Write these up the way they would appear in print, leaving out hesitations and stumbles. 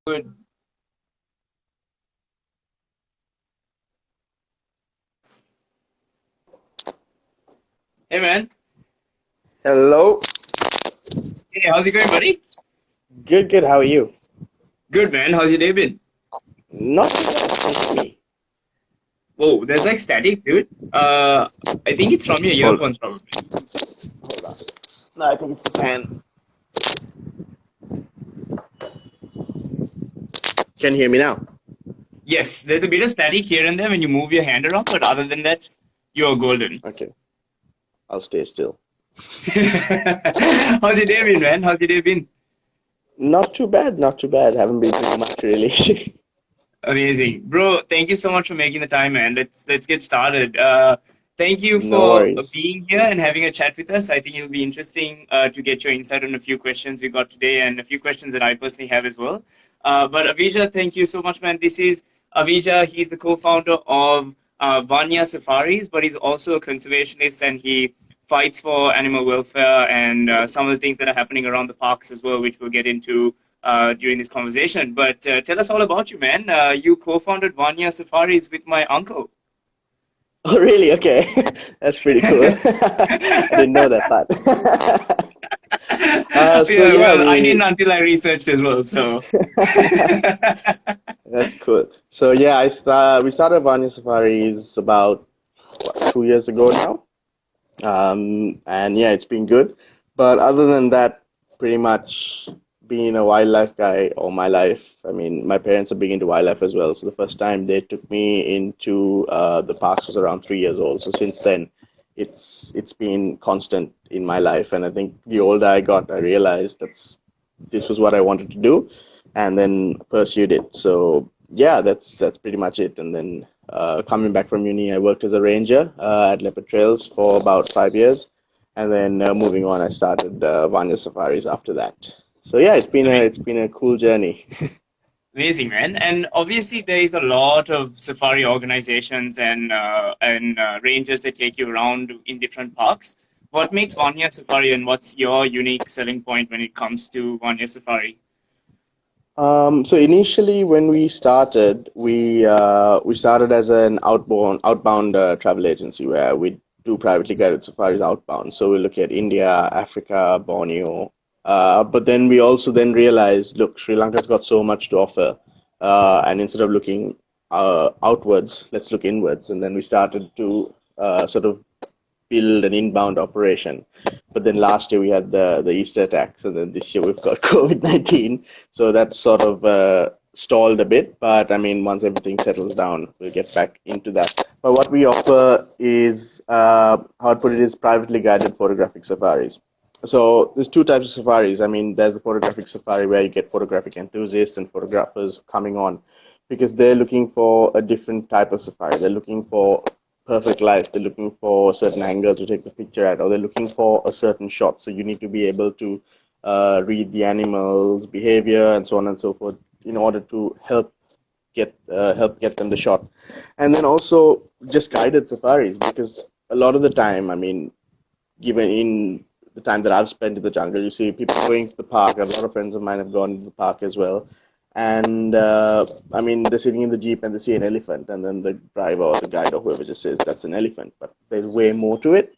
Good. Hey man. Hello. Hey, how's it going, buddy? Good, good. How are you? Good, man. How's your day been? Not too bad. Thank you. Whoa, there's like static, dude. I think it's from your Hold on. earphones, probably. Hold on. No, I think it's the fan. Can you hear me now? Yes, there's a bit of static here and there when you move your hand around, but other than that, you're golden. Okay. I'll stay still. How's your day been, man? How's your day been? Not too bad. Not too bad. Haven't been doing much really. Amazing, bro. Thank you so much for making the time, man. Let's get started. Thank you No for worries. being here and having a chat with us. I think it'll be interesting to get your insight on a few questions we got today and a few questions that I personally have as well. But Avijja, thank you so much, man. This is Avijja. He's the co-founder of Vanya Safaris, but he's also a conservationist and he fights for animal welfare and some of the things that are happening around the parks as well, which we'll get into during this conversation. But tell us all about you, man. You co-founded Vanya Safaris with my uncle. Oh, really? Okay. That's pretty cool. Didn't know that part. So Yeah, yeah, well, I didn't until I researched as well. So, that's cool. So yeah, we started Vanya Safaris about 2 years ago now. And yeah, it's been good. But other than that, pretty much being a wildlife guy all my life. I mean, my parents are big into wildlife as well. So the first time they took me into the parks was around 3 years old. So since then, it's been constant in my life. And I think the older I got, I realized this was what I wanted to do, and then pursued it. So yeah, that's pretty much it. And then coming back from uni, I worked as a ranger at leopard trails for about 5 years, and then moving on, I started Vanya Safaris after that. So yeah, it's been a cool journey. amazing, man. And obviously, there is a lot of safari organizations and rangers that take you around in different parks. What makes Vanya Safari, and what's your unique selling point when it comes to Vanya Safari? So initially, when we started as an outbound travel agency where we do privately guided safaris outbound. So we look at India, Africa, Borneo. But then we also then realized, look, Sri Lanka's got so much to offer, and instead of looking outwards, let's look inwards. And then we started to sort of build an inbound operation. But then last year we had the Easter attacks, and then this year we've got COVID-19. So that sort of stalled a bit. But I mean, once everything settles down, we'll get back into that. But what we offer is, how to put it, is privately guided photographic safaris. So there's two types of safaris. I mean, there's the photographic safari where you get photographic enthusiasts and photographers coming on because they're looking for a different type of safari. They're looking for perfect light. They're looking for a certain angle to take the picture at, or they're looking for a certain shot. So you need to be able to read the animal's behavior and so on and so forth in order to help get them the shot. And then also just guided safaris because a lot of the time, I mean, given in the time that I've spent in the jungle, you see people going to the park. A lot of friends of mine have gone to the park as well. And I mean, they're sitting in the jeep and they see an elephant, and then the driver or the guide or whoever just says that's an elephant. But there's way more to it.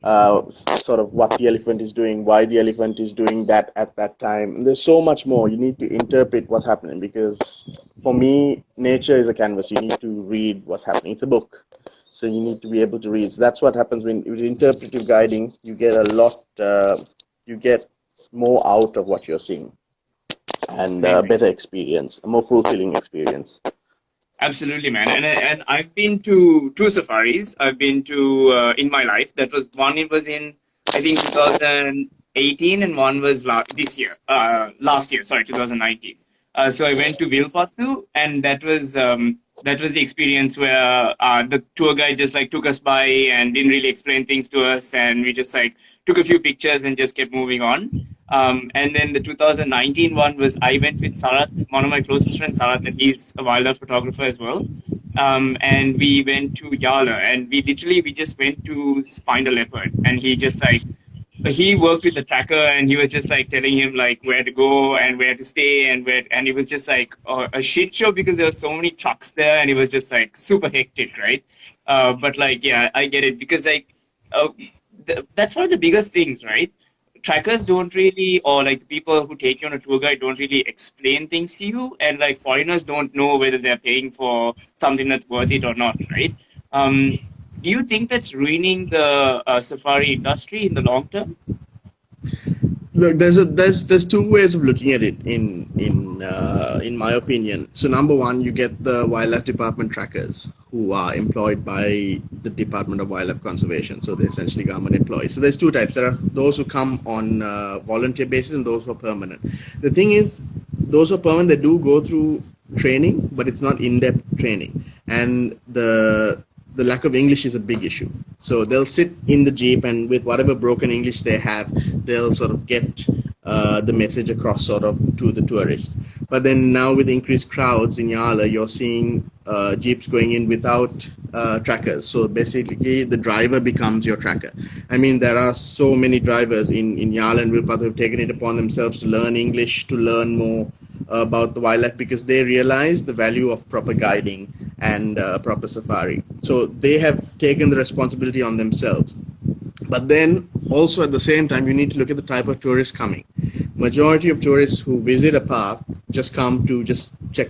Sort of what the elephant is doing, why the elephant is doing that at that time. And there's so much more. You need to interpret what's happening because for me, nature is a canvas. You need to read what's happening. It's a book. So you need to be able to read. So that's what happens when with interpretive guiding. You get a lot. You get more out of what you're seeing and a Amazing. better experience, a more fulfilling experience. Absolutely, man. And I've been to two safaris. I've been to in my life. That was one. It was in I think 2018, and one was this year. Last year, sorry, 2019. So I went to Vilpattu, and that was the experience where the tour guide just like took us by and didn't really explain things to us, and we just like took a few pictures and just kept moving on. And then the 2019 one was I went with Sarat, one of my closest friends, Sarat, and he's a wildlife photographer as well. And we went to Yala, and we just went to find a leopard, and he just like he worked with the tracker, and he was just like telling him like where to go and where to stay and it was just like a shit show because there were so many trucks there, and it was just like super hectic, right? But like, yeah, I get it because like uh, that's one of the biggest things, right? Trackers don't really, or like the people who take you on a tour guide don't really explain things to you, and like foreigners don't know whether they're paying for something that's worth it or not, right? Um, do you think that's ruining the safari industry in the long term? Look, there's two ways of looking at it in my opinion. So number one, you get the wildlife department trackers who are employed by the Department of Wildlife Conservation. So they're essentially government employees. So there's two types. There are those who come on volunteer basis and those who are permanent. The thing is, those who are permanent, they do go through training, but it's not in-depth training, and the lack of English is a big issue. So they'll sit in the Jeep and with whatever broken English they have, they'll sort of get the message across sort of to the tourist. But then now with increased crowds in Yala, you're seeing Jeeps going in without trackers. So basically the driver becomes your tracker. I mean, there are so many drivers in Yala and Wilpath who have taken it upon themselves to learn English, to learn more about the wildlife because they realize the value of proper guiding and proper safari. So they have taken the responsibility on themselves. But then also at the same time, you need to look at the type of tourists coming. Majority of tourists who visit a park just come to just check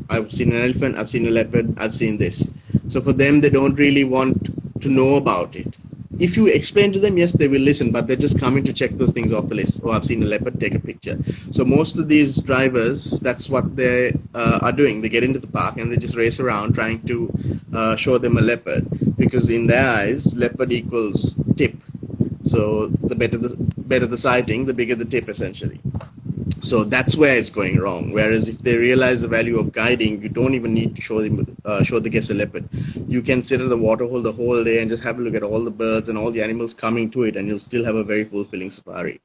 I've seen an elephant, I've seen a leopard, I've seen this. So for them, they don't really want to know about it. If you explain to them, yes, they will listen, but they're just coming to check those things off the list. Oh, I've seen a leopard, take a picture. So most of these drivers, that's what they are doing. They get into the park and they just race around trying to show them a leopard, because in their eyes, leopard equals tip. So the better the sighting, the bigger the tip, essentially. So that's where it's going wrong. Whereas if they realize the value of guiding, you don't even need to show the guest a leopard. You can sit at the waterhole the whole day and just have a look at all the birds and all the animals coming to it, and you'll still have a very fulfilling safari.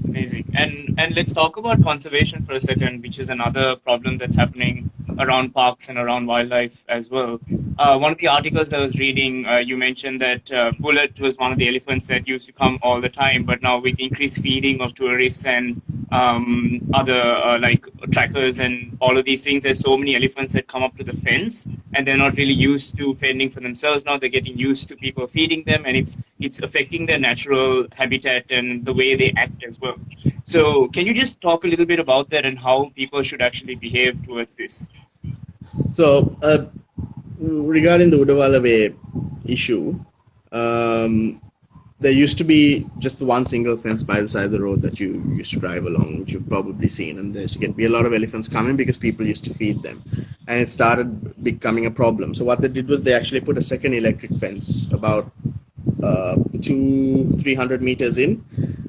Amazing. And let's talk about conservation for a second, which is another problem that's happening around parks and around wildlife as well. One of the articles I was reading, you mentioned that Bullet was one of the elephants that used to come all the time, but now with increased feeding of tourists and other like trackers and all of these things, there's so many elephants that come up to the fence, and they're not really used to fending for themselves. Now they're getting used to people feeding them, and it's affecting their natural habitat and the way they act as well. So can you just talk a little bit about that and how people should actually behave towards this? So regarding the Udawala Way issue, there used to be just the one single fence by the side of the road that you used to drive along, which you've probably seen, and there used to be a lot of elephants coming because people used to feed them, and it started becoming a problem. So what they did was they actually put a second electric fence about 200-300 meters in,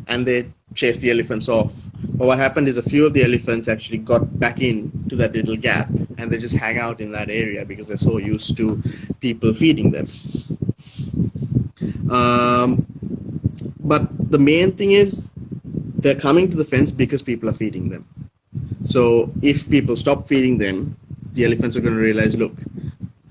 and they chased the elephants off. But what happened is a few of the elephants actually got back into that little gap, and they just hang out in that area because they're so used to people feeding them. But the main thing is they're coming to the fence because people are feeding them. So if people stop feeding them, the elephants are going to realize, look,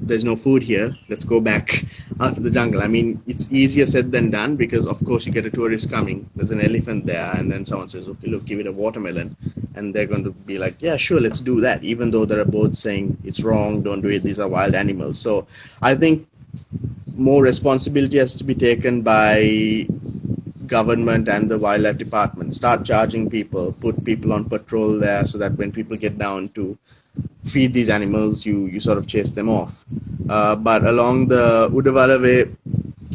there's no food here, let's go back out to the jungle. I mean, it's easier said than done because, of course, you get a tourist coming, there's an elephant there, and then someone says, okay, look, give it a watermelon. And they're going to be like, yeah, sure, let's do that, even though there are both saying it's wrong, don't do it, these are wild animals. So I think more responsibility has to be taken by government and the wildlife department. Start charging people, put people on patrol there so that when people get down to feed these animals, you sort of chase them off. But along the Udawala Way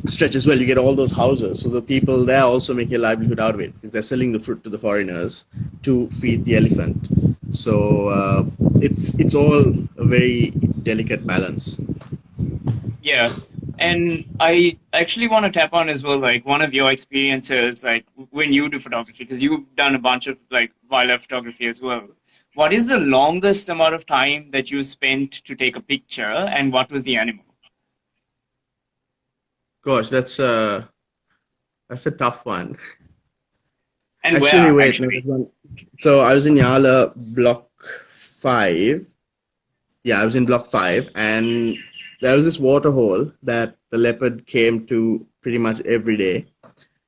stretch as well, you get all those houses. So the people there also make a livelihood out of it because they're selling the fruit to the foreigners to feed the elephant. So it's all a very delicate balance. Yeah. And I actually want to tap on as well, like one of your experiences, like when you do photography, because you've done a bunch of like wildlife photography as well. What is the longest amount of time that you spent to take a picture, and what was the animal? Gosh, that's a tough one. And Actually, where, wait, no, actually? so I was in Yala Block 5. Yeah, I was in Block 5, and there was this water hole that the leopard came to pretty much every day.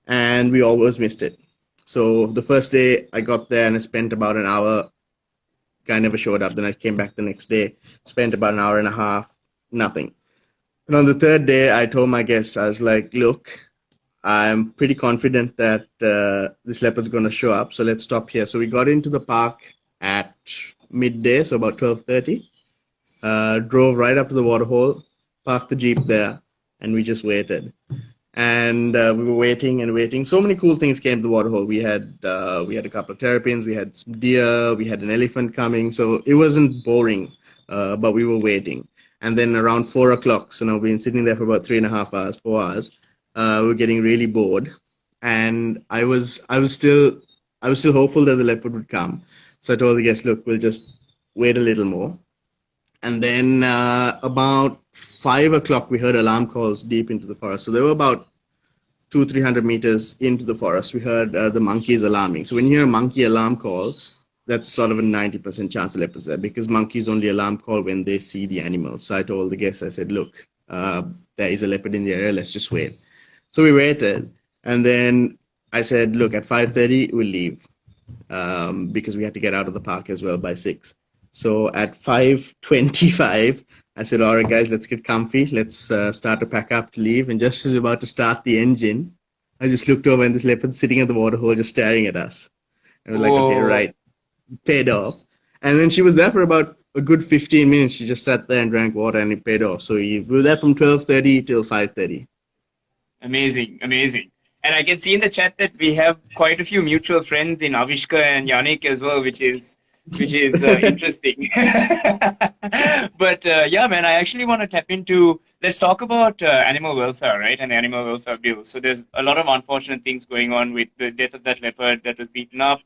and we always missed it. So the first day I got there and I spent about an hour. Guy never showed up. Then I came back the next day, spent about an hour and a half, nothing. And on the third day, I told my guests, I was like, look, I'm pretty confident that this leopard's going to show up, so let's stop here. So we got into the park at midday, so about 12:30, drove right up to the waterhole, parked the Jeep there, and we just waited. And we were waiting and waiting. So many cool things came to the waterhole. We had a couple of terrapins, we had some deer, we had an elephant coming. So it wasn't boring, but we were waiting. And then around 4 o'clock, so now we've been sitting there for about 3.5 hours, 4 hours. We were getting really bored, and I was still hopeful that the leopard would come. So I told the guests, look, we'll just wait a little more. And then about 5 o'clock, we heard alarm calls deep into the forest. So they were about 200-300 meters into the forest. We heard the monkeys alarming. So when you hear a monkey alarm call, that's sort of a 90% chance the leopard's there, because monkeys only alarm call when they see the animal. So I told the guests, I said, look, there is a leopard in the area. Let's just wait. So we waited, and then I said, look, at 5:30 we'll leave, because we had to get out of the park as well by 6. So at 5:25, I said, all right, guys, let's get comfy. Let's start to pack up to leave. And just as we were about to start the engine, I just looked over, and this leopard sitting at the waterhole just staring at us. And we're like, okay, Whoa. right, paid off. And then she was there for about a good 15 minutes. She just sat there and drank water, and it paid off. So we were there from 12:30 till 5:30. Amazing, amazing. And I can see in the chat that we have quite a few mutual friends in Avijja and Yannick as well, which is interesting. But yeah, man, I actually want to tap into. Let's talk about animal welfare, right, and the animal welfare bill. So there's a lot of unfortunate things going on with the death of that leopard that was beaten up.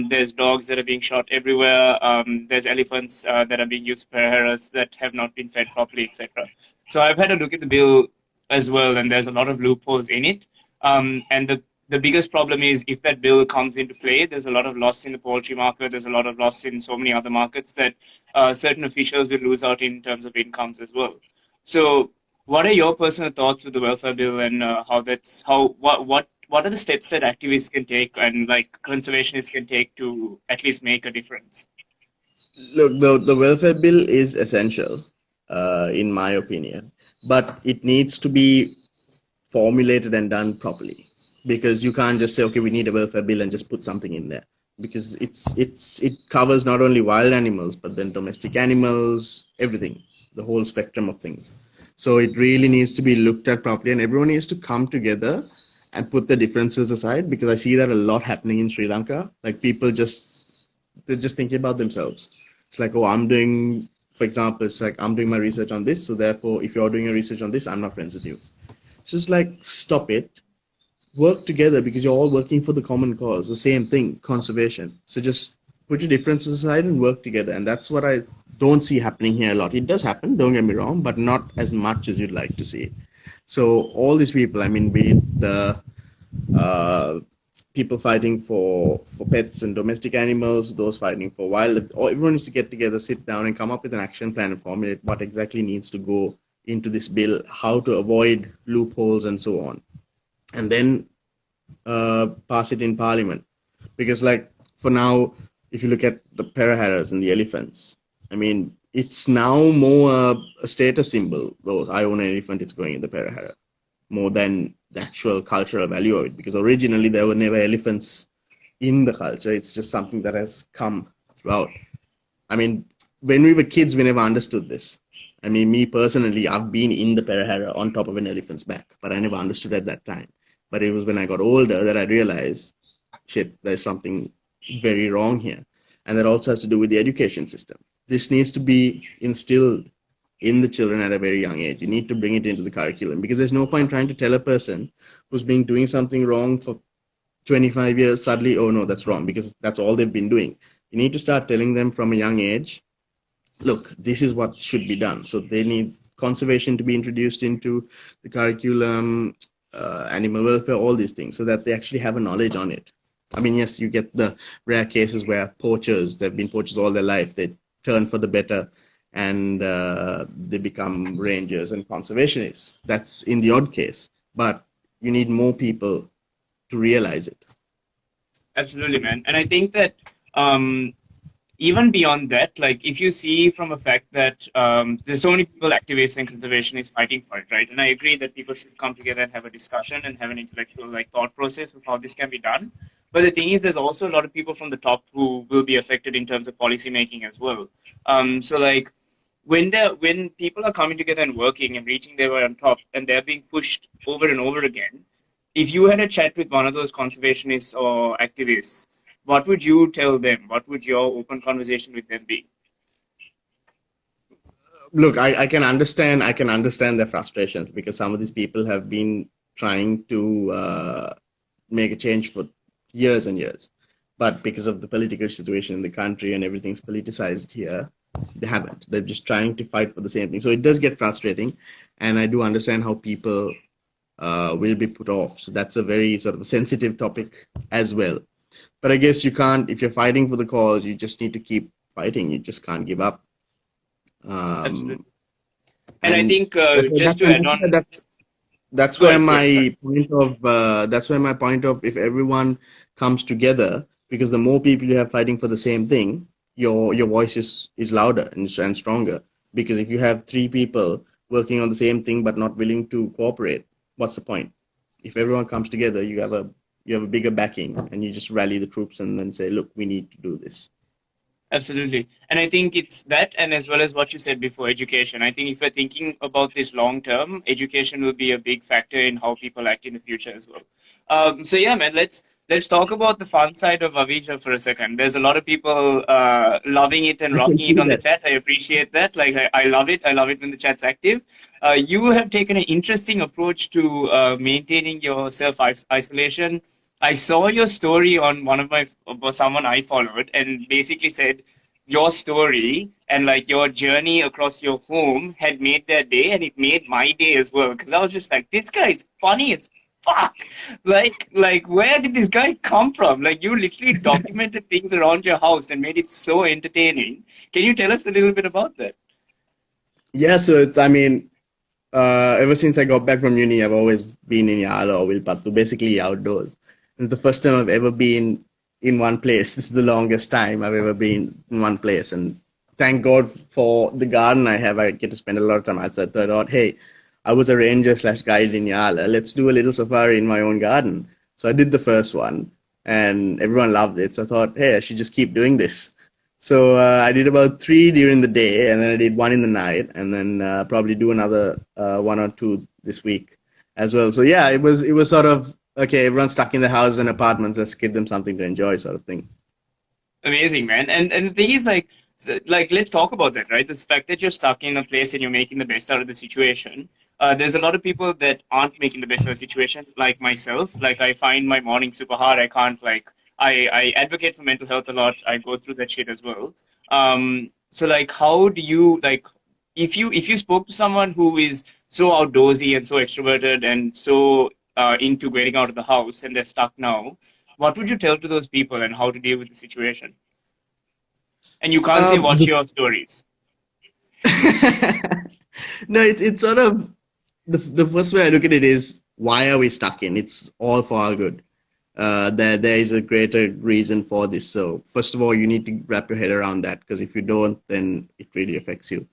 There's dogs that are being shot everywhere. There's elephants that are being used for hares that have not been fed properly, etc. So I've had a look at the bill as well, and there's a lot of loopholes in it. And the biggest problem is if that bill comes into play, there's a lot of loss in the poultry market. There's a lot of loss in so many other markets that certain officials will lose out in terms of incomes as well. So, what are your personal thoughts with the welfare bill, and what are the steps that activists can take and like conservationists can take to at least make a difference? Look, the welfare bill is essential, in my opinion, but it needs to be formulated and done properly, because you can't just say, okay, we need a welfare bill and just put something in there, because it covers not only wild animals but then domestic animals, everything, the whole spectrum of things. So it really needs to be looked at properly, and everyone needs to come together and put the differences aside, because I see that a lot happening in Sri Lanka. Like people they're just thinking about themselves. It's like, oh, for example, it's like I'm doing my research on this, so therefore if you're doing your research on this, I'm not friends with you. It's just like, stop it. Work together, because you're all working for the common cause, the same thing, conservation. So just put your differences aside and work together. And that's what I don't see happening here a lot. It does happen, don't get me wrong, but not as much as you'd like to see it. So all these people, I mean, be it the people fighting for pets and domestic animals, those fighting for wild, everyone needs to get together, sit down and come up with an action plan and formulate what exactly needs to go into this bill, how to avoid loopholes and so on. And then pass it in parliament. Because like for now, if you look at the paraharas and the elephants, I mean, it's now more a status symbol. Though I own an elephant, it's going in the parahara, more than the actual cultural value of it. Because originally there were never elephants in the culture. It's just something that has come throughout. I mean, when we were kids, we never understood this. I mean, me personally, I've been in the parahara on top of an elephant's back, but I never understood at that time. But it was when I got older that I realized, shit, there's something very wrong here. And that also has to do with the education system. This needs to be instilled in the children at a very young age. You need to bring it into the curriculum, because there's no point trying to tell a person who's been doing something wrong for 25 years, suddenly, oh no, that's wrong, because that's all they've been doing. You need to start telling them from a young age, look, this is what should be done. So they need conservation to be introduced into the curriculum, animal welfare, all these things, so that they actually have a knowledge on it. I mean, yes, you get the rare cases where poachers, they've been poachers all their life, they turn for the better and they become rangers and conservationists. That's in the odd case. But you need more people to realize it. Absolutely, man. And I think that um, even beyond that, like if you see from a fact that there's so many people, activists and conservationists fighting for it, right? And I agree that people should come together and have a discussion and have an intellectual like thought process of how this can be done. But the thing is, there's also a lot of people from the top who will be affected in terms of policy making as well. So like when people are coming together and working and reaching their way on top, and they're being pushed over and over again, if you had a chat with one of those conservationists or activists, what would you tell them? What would your open conversation with them be? Look, I can understand their frustrations because some of these people have been trying to make a change for years and years. But because of the political situation in the country and everything's politicized here, they haven't. They're just trying to fight for the same thing. So it does get frustrating. And I do understand how people will be put off. So that's a very sort of a sensitive topic as well. But I guess you can't, if you're fighting for the cause, you just need to keep fighting. You just can't give up. Um, Absolutely. And I and think just to add on, that's go where ahead. Yeah, sorry. my point of if everyone comes together, because the more people you have fighting for the same thing, your voice is louder and stronger. Because if you have three people working on the same thing but not willing to cooperate, what's the point? If everyone comes together, you have a bigger backing, and you just rally the troops and then say, look, we need to do this. Absolutely. And I think it's that, and as well as what you said before, education. I think if we're thinking about this long term, education will be a big factor in how people act in the future as well. So yeah, man, let's talk about the fun side of Avijja for a second. There's a lot of people loving it and I can rocking it see on the that. chat. I appreciate that. Like I love it. I love it when the chat's active. You have taken an interesting approach to maintaining your self isolation. I saw your story on one of my someone I followed, and basically said your story and like your journey across your home had made their day, and it made my day as well. Because I was just like, this guy is funny as fuck. Like where did this guy come from? Like you literally documented things around your house and made it so entertaining. Can you tell us a little bit about that? Yeah, so I mean, ever since I got back from uni, I've always been in Yala or Wilpattu, basically outdoors. It's the first time I've ever been in one place. This is the longest time I've ever been in one place. And thank God for the garden I have. I get to spend a lot of time outside. So I thought, hey, I was a ranger slash guide in Yala. Let's do a little safari in my own garden. So I did the first one, and everyone loved it. So I thought, hey, I should just keep doing this. So I did about three during the day, and then I did one in the night, and then probably do another one or two this week as well. So yeah, it was sort of okay. Everyone's stuck in the house and apartments. Let's give them something to enjoy, sort of thing. Amazing, man. And the thing is, like, so, like, let's talk about that, right? The fact that you're stuck in a place and you're making the best out of the situation. There's a lot of people that aren't making the best of the situation, like myself. Like, I find my morning super hard. I can't, like, I advocate for mental health a lot. I go through that shit as well. So, like, how do you, like, if you spoke to someone who is so outdoorsy and so extroverted and so into getting out of the house and they're stuck now, what would you tell to those people and how to deal with the situation? And you can't say watch The your stories. no, it's sort of the first way I look at it is why are we stuck in? It's all for our good. There is a greater reason for this. So first of all, you need to wrap your head around that because if you don't, then it really affects you.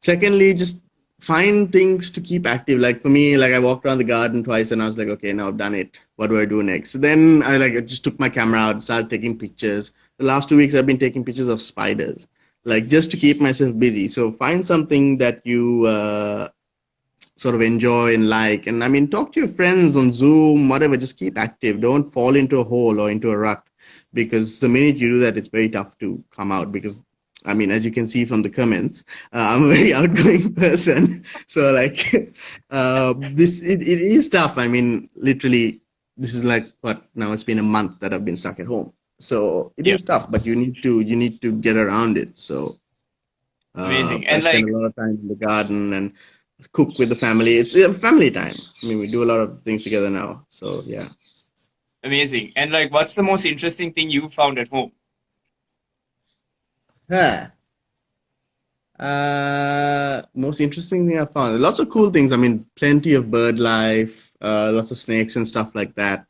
Secondly, just find things to keep active. Like for me, like I walked around the garden twice and I was like, okay, now I've done it. What do I do next? So then I just took my camera out, started taking pictures. The last 2 weeks I've been taking pictures of spiders, like just to keep myself busy. So find something that you sort of enjoy and like. And I mean, talk to your friends on Zoom, whatever, just keep active. Don't fall into a hole or into a rut because the minute you do that, it's very tough to come out because I mean, as you can see from the comments, I'm a very outgoing person. So like, it is tough. I mean, literally, this is like what now it's been a month that I've been stuck at home. So it Yeah, is tough, but you need to get around it. So amazing. I And spend like, a lot of time in the garden and cook with the family. It's family time. I mean, we do a lot of things together now. So yeah. amazing. And like, what's the most interesting thing you found at home? Huh. Most interesting thing I found. Lots of cool things. I mean, plenty of bird life, lots of snakes and stuff like that.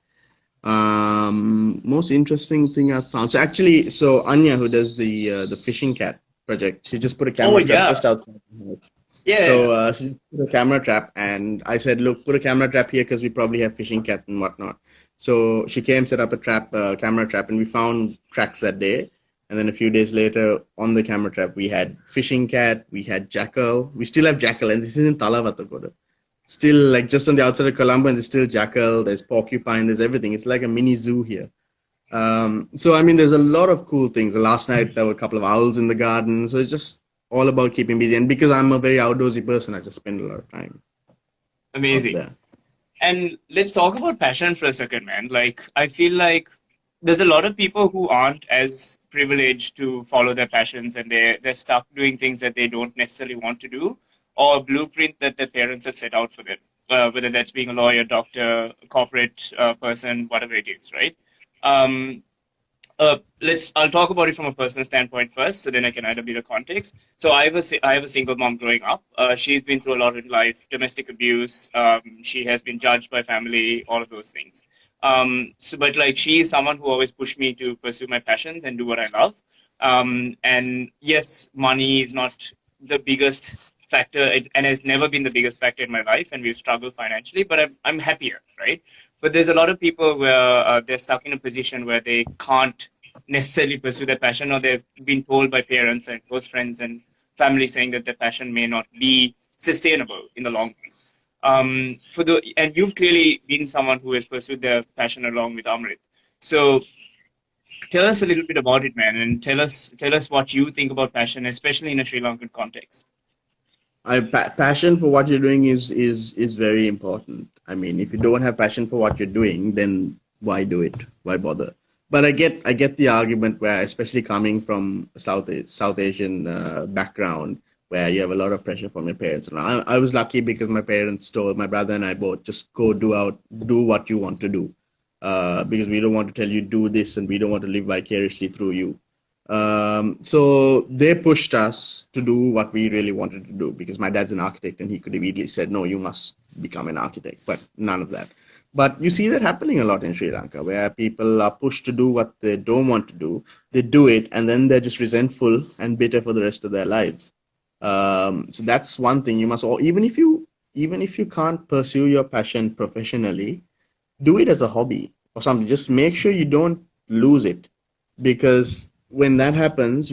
Most interesting thing I've found. So actually, so Anya, who does the fishing cat project, she just put a Oh camera trap yeah, just outside the house. yeah. So she just put a camera trap, and I said, "Look, put a camera trap here because we probably have fishing cat and whatnot." So she came, set up a trap, camera trap, and we found tracks that day. And then a few days later, on the camera trap, we had fishing cat, we had jackal. We still have jackal, and this is in Talavatakoda. Still, like just on the outside of Colombo, and there's still jackal, there's porcupine, there's everything. It's like a mini zoo here. So I mean, there's a lot of cool things. Last night there were a couple of owls in the garden, so it's just all about keeping busy. And because I'm a very outdoorsy person, I just spend a lot of time out Amazing. there. And let's talk about passion for a second, man. Like, I feel like there's a lot of people who aren't as privileged to follow their passions, and they're stuck doing things that they don't necessarily want to do, or a blueprint that their parents have set out for them. Whether that's being a lawyer, doctor, corporate person, whatever it is, right? Um, I'll talk about it from a personal standpoint first, so then I can add a bit of context. So I have a single mom growing up. She's been through a lot in life, domestic abuse. She has been judged by family, all of those things. But like she is someone who always pushed me to pursue my passions and do what I love. And yes, money is not the biggest factor, and has never been the biggest factor in my life, and we've struggled financially. But I'm happier, right? But there's a lot of people where they're stuck in a position where they can't necessarily pursue their passion, or they've been told by parents and close friends and family saying that their passion may not be sustainable in the long run. And you've clearly been someone who has pursued their passion along with Amrit. So tell us a little bit about it, man, and tell us what you think about passion, especially in a Sri Lankan context. Passion for what you're doing is very important. I mean, if you don't have passion for what you're doing, then why do it? Why bother? But I get the argument where, especially coming from a South Asian background, where you have a lot of pressure from your parents. And I was lucky because my parents told my brother and I both, just go do what you want to do, because we don't want to tell you do this, and we don't want to live vicariously through you. So they pushed us to do what we really wanted to do, because my dad's an architect and he could have easily said, no, you must become an architect, but none of that. But you see that happening a lot in Sri Lanka, where people are pushed to do what they don't want to do. They do it, and then they're just resentful and bitter for the rest of their lives. So that's one thing you must all, even if you can't pursue your passion professionally, do it as a hobby or something. Just make sure you don't lose it, because when that happens,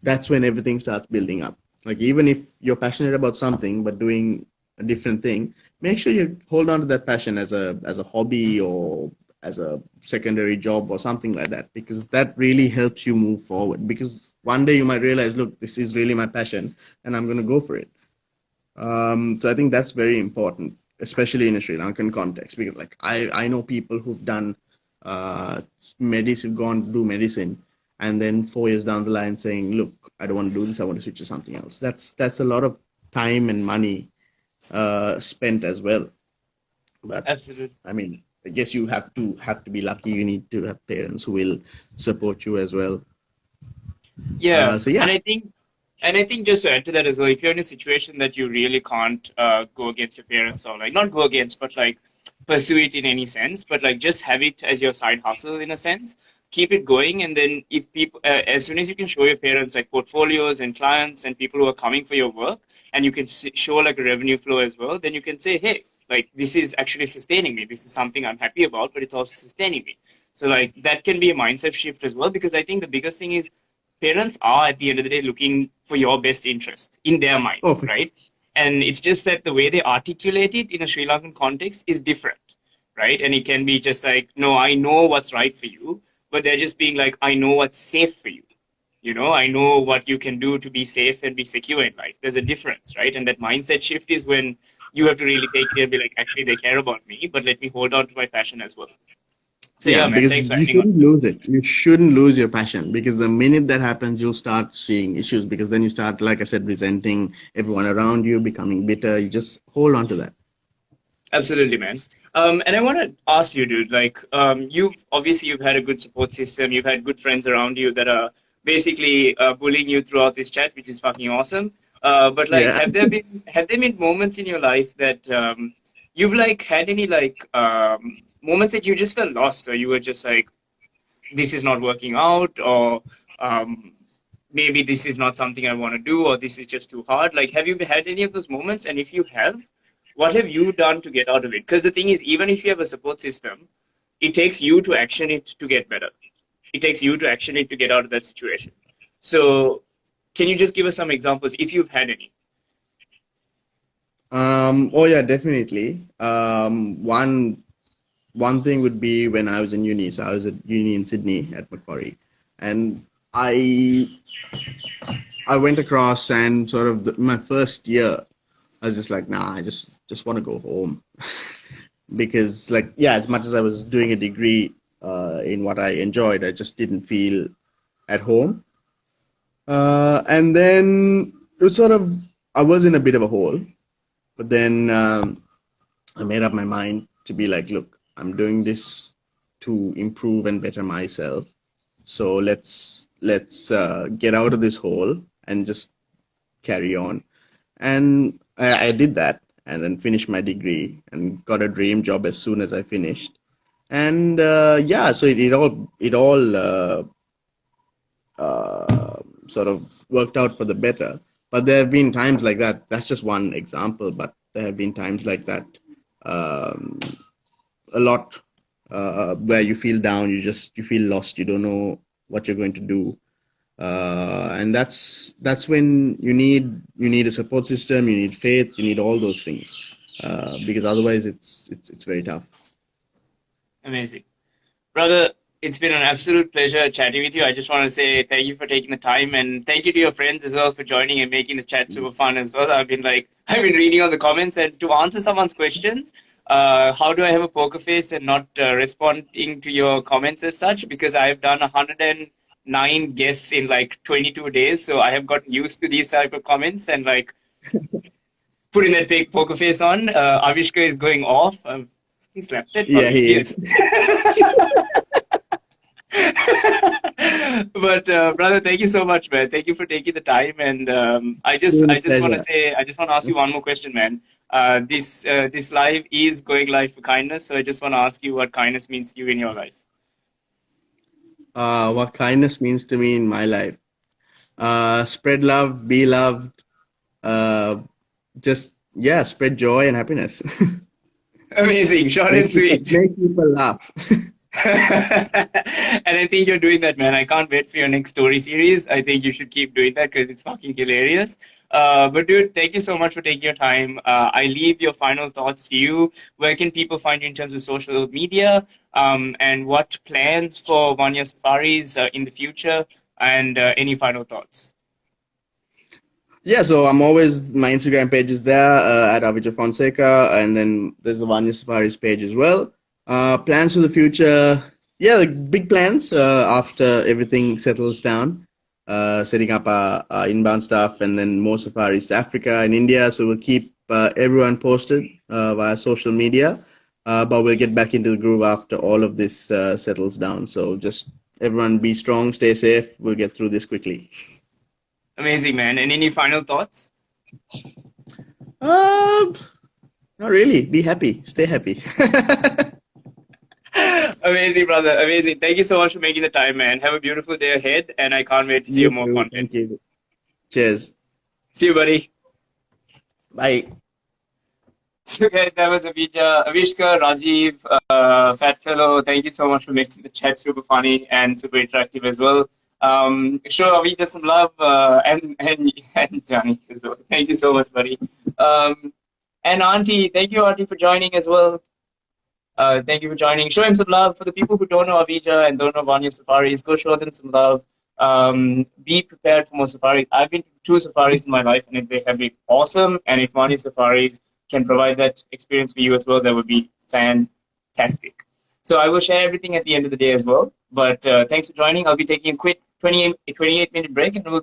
that's when everything starts building up. Like, even if you're passionate about something but doing a different thing, make sure you hold on to that passion as a hobby, or as a secondary job or something like that, because that really helps you move forward. Because one day you might realize, look, this is really my passion, and I'm going to go for it. So I think that's very important, especially in a Sri Lankan context, because like I know people who've done medicine, gone to do medicine, and then 4 years down the line saying, "Look, I don't want to do this. I want to switch to something else." That's a lot of time and money spent as well. But Absolutely. I mean, I guess you have to be lucky. You need to have parents who will support you as well. Yeah, So yeah. and I think just to add to that as well, if you're in a situation that you really can't go against your parents, or like not go against, but like pursue it in any sense, but like just have it as your side hustle in a sense, keep it going, and then if people, as soon as you can show your parents like portfolios and clients and people who are coming for your work, and you can show like a revenue flow as well, then you can say, hey, like this is actually sustaining me. This is something I'm happy about, but it's also sustaining me. So like that can be a mindset shift as well, because I think the biggest thing is parents are at the end of the day looking for your best interest in their mind, Oh, for right? And it's just that the way they articulate it in a Sri Lankan context is different, right? And it can be just like, no, I know what's right for you, but they're just being like, I know what's safe for you. I know what you can do to be safe and be secure in life. There's a difference, right? And that mindset shift is when you have to really take it and be like, actually, they care about me, but let me hold on to my passion as well. So Yeah, yeah, man, because thanks for you adding on. shouldn't lose it. You shouldn't lose your passion, because the minute that happens, you'll start seeing issues, because then you start, like I said, resenting everyone around you, becoming bitter. You just hold on to that. Absolutely, man. And I want to ask you, dude, like, you've had a good support system. You've had good friends around you that are basically bullying you throughout this chat, which is fucking awesome. But like, Yeah. have there been moments in your life that you've like had any like moments that you just felt lost, or you were just like, this is not working out, or maybe this is not something I want to do, or this is just too hard? Like, have you had any of those moments? And if you have, what have you done to get out of it? Because the thing is, even if you have a support system, it takes you to action it to get better. It takes you to action it to get out of that situation. So, can you just give us some examples if you've had any? Oh yeah, definitely. One thing would be when I was in uni. So I was at uni in Sydney at Macquarie, and I went across, and sort of my first year, I was just like, nah, I just want to go home. Because like, yeah, as much as I was doing a degree in what I enjoyed, I just didn't feel at home. And then it was sort of, I was in a bit of a hole, but then I made up my mind to be like, look, I'm doing this to improve and better myself. So let's get out of this hole and just carry on. And I did that, and then finished my degree and got a dream job as soon as I finished. And yeah, so it all sort of worked out for the better. But there have been times like that. That's just one example, but there have been times like that um, a lot where you feel down, you feel lost, you don't know what you're going to do. And that's when you need a support system, you need faith, you need all those things, because otherwise it's very tough. Amazing. Brother, it's been an absolute pleasure chatting with you. I just want to say thank you for taking the time, and thank you to your friends as well for joining and making the chat super fun as well. I've been reading all the comments, and to answer someone's questions, how do I have a poker face and not responding to your comments as such? Because I've done 109 guests in like 22 days, so I have gotten used to these type of comments and like putting that fake poker face on. Avishka is going off. He slapped it. Yeah, he is. But brother, thank you so much, man. Thank you for taking the time. And I just want to ask you one more question, man. This live is going live for kindness, so I just want to ask you what kindness means to you in your life. What kindness means to me in my life. Spread love, be loved. Spread joy and happiness. Amazing, short and sweet. Make people laugh. And I think you're doing that, man. I can't wait for your next story series. I think you should keep doing that because it's fucking hilarious. But dude, thank you so much for taking your time. I leave your final thoughts to you. Where can people find you in terms of social media? And what plans for 1 year safaris in the future? And any final thoughts? Yeah, so my Instagram page is there at Avijja Fonseka, and then there's the 1 year safaris page as well. Plans for the future, yeah, like big plans after everything settles down, setting up our inbound stuff, and then more safaris to Africa and India. So we'll keep everyone posted via social media, but we'll get back into the groove after all of this settles down. So just everyone be strong, stay safe. We'll get through this quickly. Amazing, man. And any final thoughts? Not really. Be happy. Stay happy. Amazing, brother. Amazing. Thank you so much for making the time, man. Have a beautiful day ahead, and I can't wait to see you more content. Thank you. Cheers. See you, buddy. Bye. So, guys, that was Avijja, Avishka, Rajiv, Fat Fellow. Thank you so much for making the chat super funny and super interactive as well. Show Avijja some love and Johnny as well. Thank you so much, buddy. And Auntie, thank you, Auntie, for joining as well. Thank you for joining. Show him some love. For the people who don't know Avijja and don't know 1 year safaris, go show them some love. Be prepared for more safaris. I've been to 2 safaris in my life, and they have been awesome. And if 1 year safaris can provide that experience for you as well, that would be fantastic. So I will share everything at the end of the day as well. But thanks for joining. I'll be taking a quick 28-minute break, and we'll